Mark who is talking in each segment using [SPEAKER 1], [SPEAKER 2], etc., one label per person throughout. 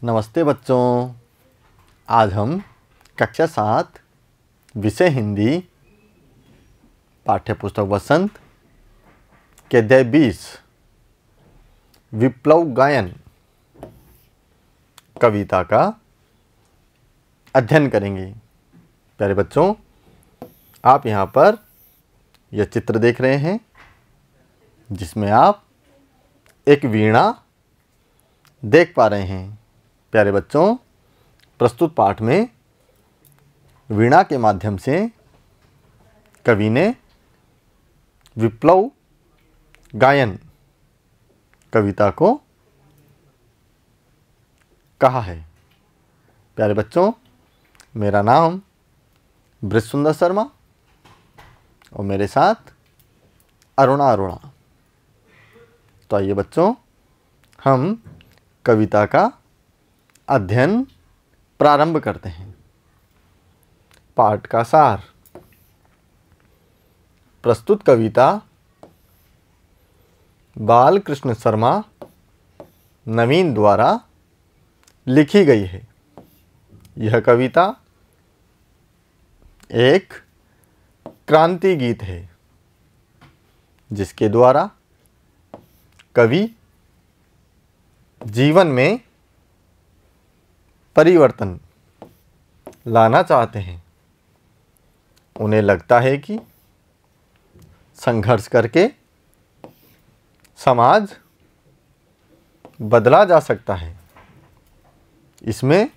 [SPEAKER 1] नमस्ते बच्चों। आज हम कक्षा 7 विषय हिंदी पाठ्यपुस्तक वसंत के अध्याय 20 विप्लव गायन कविता का अध्ययन करेंगे। प्यारे बच्चों, आप यहाँ पर यह चित्र देख रहे हैं जिसमें आप एक वीणा देख पा रहे हैं। प्यारे बच्चों, प्रस्तुत पाठ में वीणा के माध्यम से कवि ने विप्लव गायन कविता को कहा है। प्यारे बच्चों, मेरा नाम ब्रिजसुंदर शर्मा और मेरे साथ अरुणा अरोड़ा। तो आइए बच्चों, हम कविता का अध्ययन प्रारंभ करते हैं। पाठ का सार। प्रस्तुत कविता बालकृष्ण शर्मा नवीन द्वारा लिखी गई है। यह कविता एक क्रांति गीत है जिसके द्वारा कवि जीवन में परिवर्तन लाना चाहते हैं। उन्हें लगता है कि संघर्ष करके समाज बदला जा सकता है। इसमें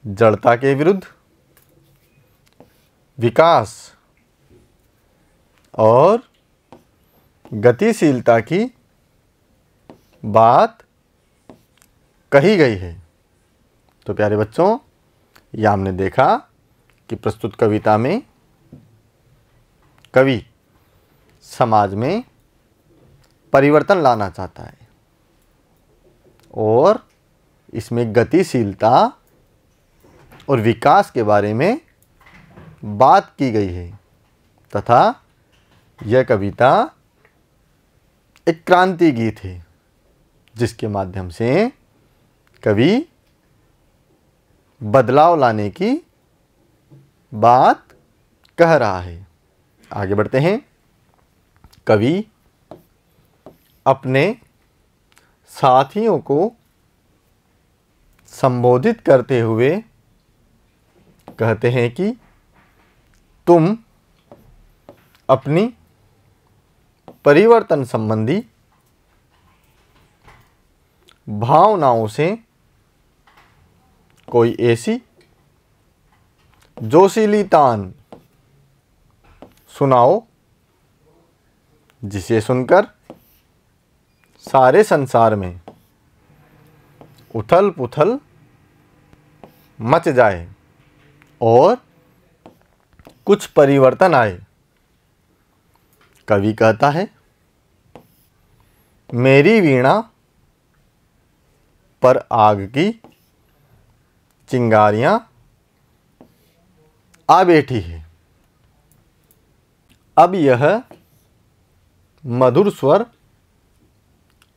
[SPEAKER 1] जड़ता के विरुद्ध विकास और गतिशीलता की बात कही गई है। तो प्यारे बच्चों, यह हमने देखा कि प्रस्तुत कविता में कवि समाज में परिवर्तन लाना चाहता है और इसमें गतिशीलता और विकास के बारे में बात की गई है तथा यह कविता एक क्रांति गीत है जिसके माध्यम से कवि बदलाव लाने की बात कह रहा है। आगे बढ़ते हैं। कवि अपने साथियों को संबोधित करते हुए कहते हैं कि तुम अपनी परिवर्तन संबंधी भावनाओं से कोई ऐसी जोशीली तान सुनाओ जिसे सुनकर सारे संसार में उथल पुथल मच जाए और कुछ परिवर्तन आए। कवि कहता है, मेरी वीणा पर आग की चिंगारियां आ बैठी है। अब यह मधुर स्वर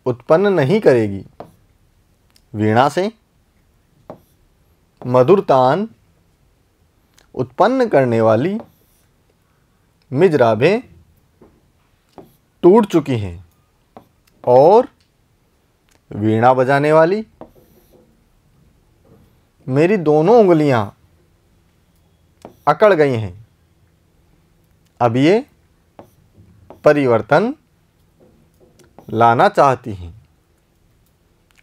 [SPEAKER 1] उत्पन्न नहीं करेगी। वीणा से मधुर तान उत्पन्न करने वाली मिजराबें टूट चुकी हैं और वीणा बजाने वाली मेरी दोनों उंगलियां अकड़ गई हैं। अब ये परिवर्तन लाना चाहती हैं।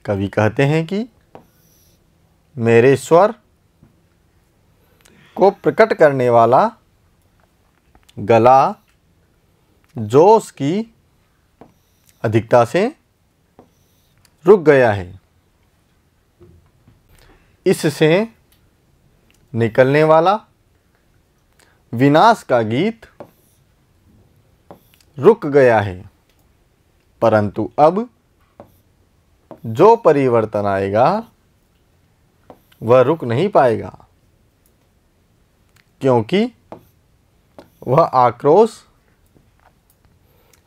[SPEAKER 1] कवि कहते हैं कि मेरे स्वर को प्रकट करने वाला गला जोश की अधिकता से रुक गया है। इससे निकलने वाला विनाश का गीत रुक गया है, परंतु अब जो परिवर्तन आएगा वह रुक नहीं पाएगा, क्योंकि वह आक्रोश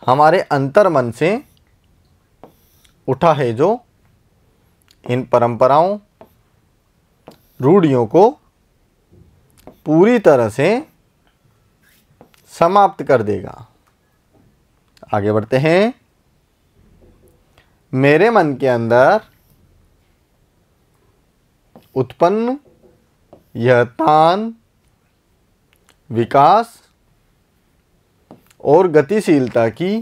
[SPEAKER 1] हमारे अंतर्मन से उठा है जो इन परंपराओं, रूढ़ियों को पूरी तरह से समाप्त कर देगा। आगे बढ़ते हैं। मेरे मन के अंदर उत्पन्न यह तान, विकास और गतिशीलता की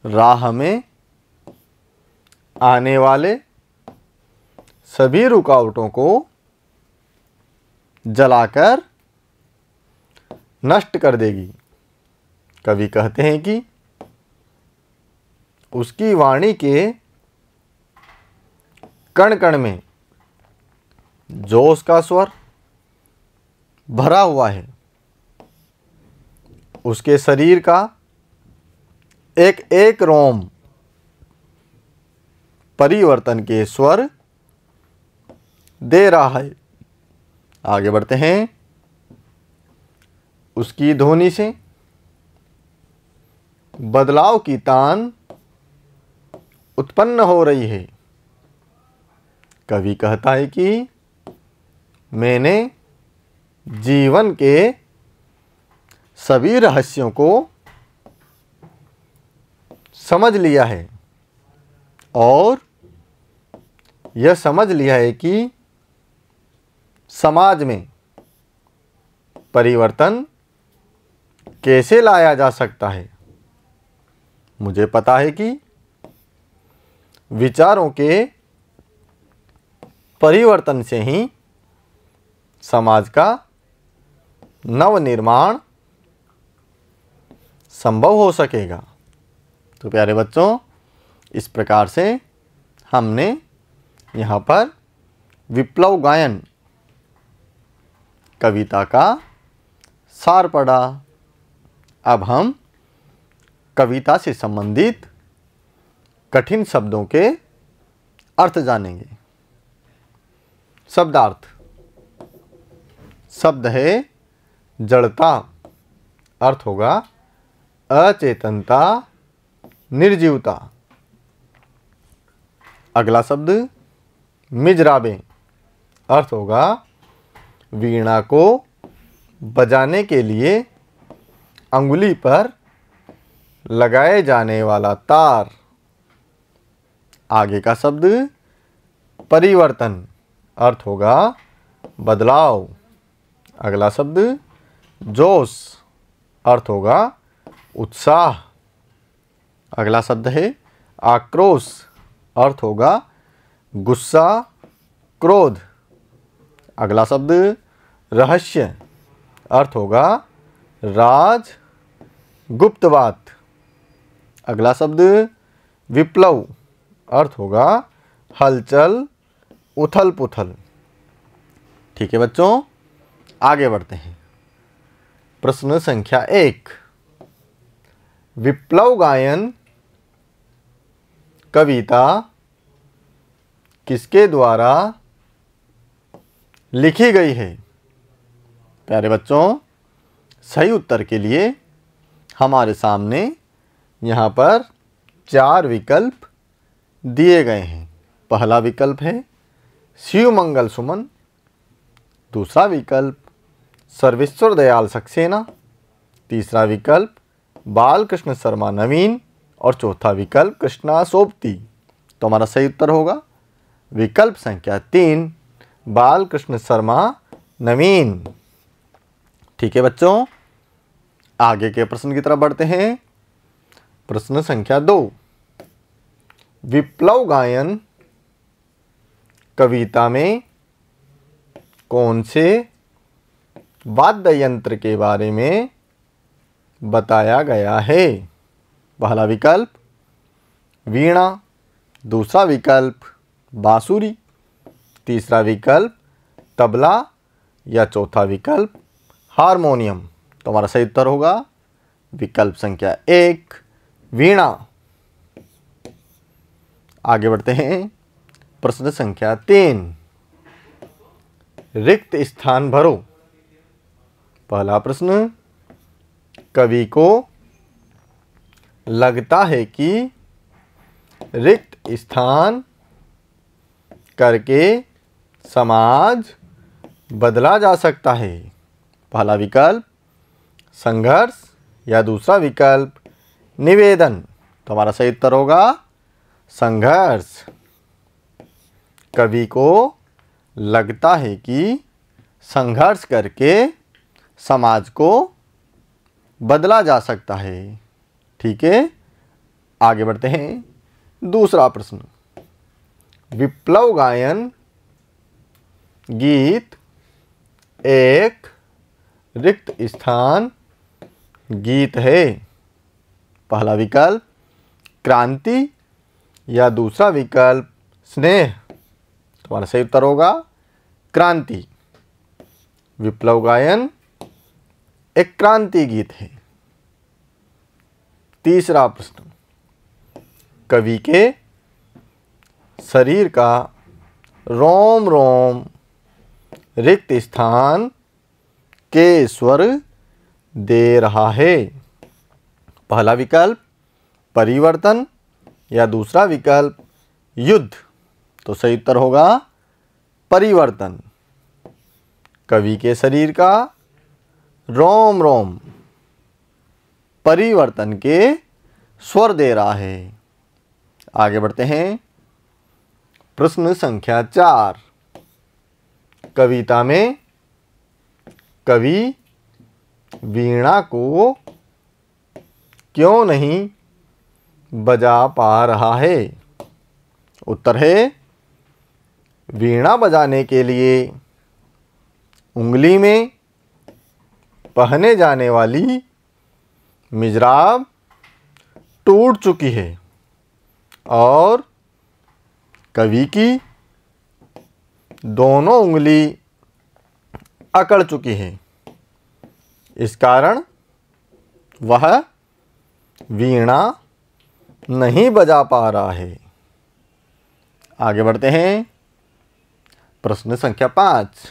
[SPEAKER 1] राह में आने वाले सभी रुकावटों को जलाकर नष्ट कर देगी। कवि कहते हैं कि उसकी वाणी के कण कण में जोश का स्वर भरा हुआ है। उसके शरीर का एक एक रोम परिवर्तन के स्वर दे रहा है। आगे बढ़ते हैं। उसकी ध्वनि से बदलाव की तान उत्पन्न हो रही है। कवि कहता है कि मैंने जीवन के सभी रहस्यों को समझ लिया है और यह समझ लिया है कि समाज में परिवर्तन कैसे लाया जा सकता है। मुझे पता है कि विचारों के परिवर्तन से ही समाज का नवनिर्माण संभव हो सकेगा। तो प्यारे बच्चों, इस प्रकार से हमने यहाँ पर विप्लव गायन कविता का सार पढ़ा। अब हम कविता से संबंधित कठिन शब्दों के अर्थ जानेंगे। शब्दार्थ। शब्द है जड़ता, अर्थ होगा अचेतनता, निर्जीवता। अगला शब्द मिजराबे, अर्थ होगा वीणा को बजाने के लिए अंगुली पर लगाए जाने वाला तार। आगे का शब्द परिवर्तन, अर्थ होगा बदलाव। अगला शब्द जोश, अर्थ होगा उत्साह। अगला शब्द है आक्रोश, अर्थ होगा गुस्सा, क्रोध। अगला शब्द रहस्य, अर्थ होगा राज, गुप्त बात। अगला शब्द विप्लव, अर्थ होगा हलचल, उथल पुथल। ठीक है बच्चों, आगे बढ़ते हैं। प्रश्न संख्या 1। विप्लव गायन कविता किसके द्वारा लिखी गई है? प्यारे बच्चों, सही उत्तर के लिए हमारे सामने यहाँ पर 4 विकल्प दिए गए हैं। पहला विकल्प है शिवमंगल सुमन, दूसरा विकल्प सर्वेश्वर दयाल सक्सेना, तीसरा विकल्प बालकृष्ण शर्मा नवीन और चौथा विकल्प कृष्णा सोबती। तो हमारा सही उत्तर होगा विकल्प संख्या 3, बालकृष्ण शर्मा नवीन। ठीक है बच्चों, आगे के प्रश्न की तरफ बढ़ते हैं। प्रश्न संख्या 2। विप्लव गायन कविता में कौन से वाद्य यंत्र के बारे में बताया गया है? पहला विकल्प वीणा, दूसरा विकल्प बांसुरी, तीसरा विकल्प तबला या चौथा विकल्प हारमोनियम। तो हमारा सही उत्तर होगा विकल्प संख्या 1, वीणा। आगे बढ़ते हैं। प्रश्न संख्या 3। रिक्त स्थान भरो। पहला प्रश्न, कवि को लगता है कि रिक्त स्थान करके समाज बदला जा सकता है। पहला विकल्प संघर्ष या दूसरा विकल्प निवेदन। तो हमारा सही उत्तर होगा संघर्ष। कवि को लगता है कि संघर्ष करके समाज को बदला जा सकता है। ठीक है, आगे बढ़ते हैं। दूसरा प्रश्न, विप्लव गायन गीत एक रिक्त स्थान गीत है। पहला विकल्प क्रांति या दूसरा विकल्प स्नेह। तुम्हारा सही उत्तर होगा क्रांति। विप्लव गायन एक क्रांति गीत है। तीसरा प्रश्न, कवि के शरीर का रोम रोम रिक्त स्थान के स्वर दे रहा है। पहला विकल्प परिवर्तन या दूसरा विकल्प युद्ध। तो सही उत्तर होगा परिवर्तन। कवि के शरीर का रोम रोम परिवर्तन के स्वर दे रहा है। आगे बढ़ते हैं। प्रश्न संख्या 4, कविता में कवि वीणा को क्यों नहीं बजा पा रहा है? उत्तर है वीणा बजाने के लिए उंगली में पहने जाने वाली मिजराब टूट चुकी है और कवि की दोनों उंगली अकड़ चुकी है। इस कारण वह वीणा नहीं बजा पा रहा है। आगे बढ़ते हैं। प्रश्न संख्या 5,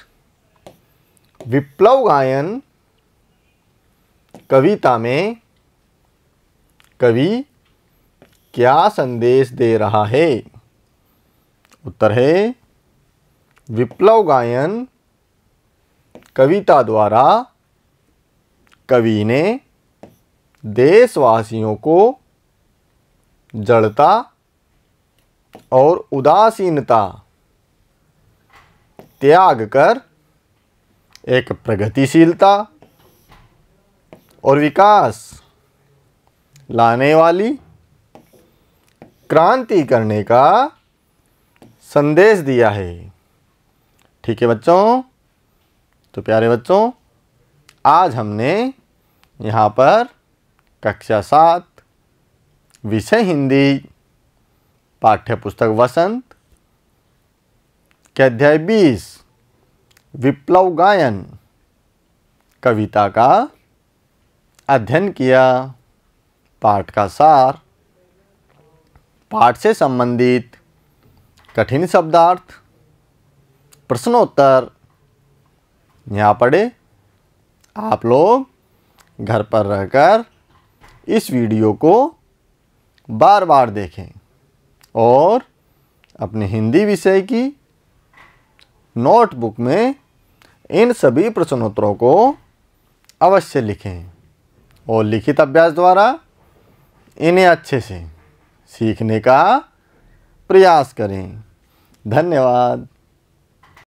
[SPEAKER 1] विप्लव गायन कविता में कवि क्या संदेश दे रहा है? उत्तर है विप्लव गायन कविता द्वारा कवि ने देशवासियों को जड़ता और उदासीनता त्याग कर एक प्रगतिशीलता और विकास लाने वाली क्रांति करने का संदेश दिया है। ठीक है बच्चों, तो प्यारे बच्चों, आज हमने यहाँ पर कक्षा 7 विषय हिंदी पाठ्य पुस्तक वसंत के अध्याय 20 विप्लव गायन कविता का अध्ययन किया। पाठ का सार, पाठ से संबंधित कठिन शब्दार्थ, प्रश्नोत्तर यहाँ पढ़े। आप लोग घर पर रहकर इस वीडियो को बार बार देखें और अपने हिंदी विषय की नोटबुक में इन सभी प्रश्नोत्तरों को अवश्य लिखें और लिखित अभ्यास द्वारा इन्हें अच्छे से सीखने का प्रयास करें। धन्यवाद।